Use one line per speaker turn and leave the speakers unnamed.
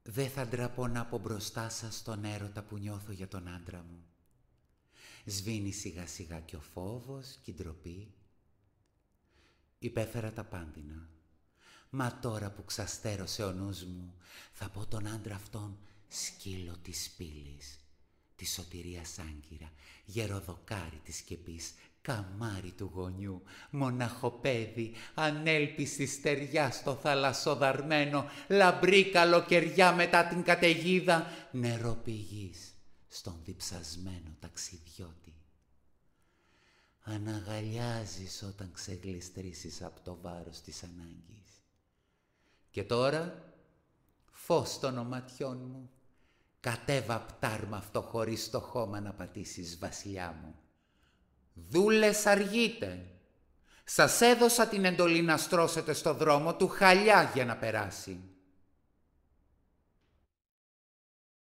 Δε θα ντραπώ να πω μπροστά σας τον έρωτα που νιώθω για τον άντρα μου. Σβήνει σιγά σιγά κι ο φόβος κι η ντροπή. Υπέφερα τα πάντινα. Μα τώρα που ξαστέρωσε ο νους μου, θα πω τον άντρα αυτόν σκύλο της πύλης, τη σωτηρίας άγκυρα, γεροδοκάρι της σκεπής, καμάρι του γονιού, μοναχοπέδι, ανέλπιστη στεριά στο θαλασσοδαρμένο, λαμπρή καλοκαιριά μετά την καταιγίδα, νερό πηγής στον διψασμένο ταξιδιώτη. Αναγαλιάζεις όταν ξεγλιστρήσεις από το βάρος της ανάγκης. Και τώρα, φως των οματιών μου, κατέβα πτάρμα αυτό χωρίς το χώμα να πατήσεις, βασιλιά μου. Δούλες αργείτε. Σας έδωσα την εντολή να στρώσετε στο δρόμο του χαλιά για να περάσει.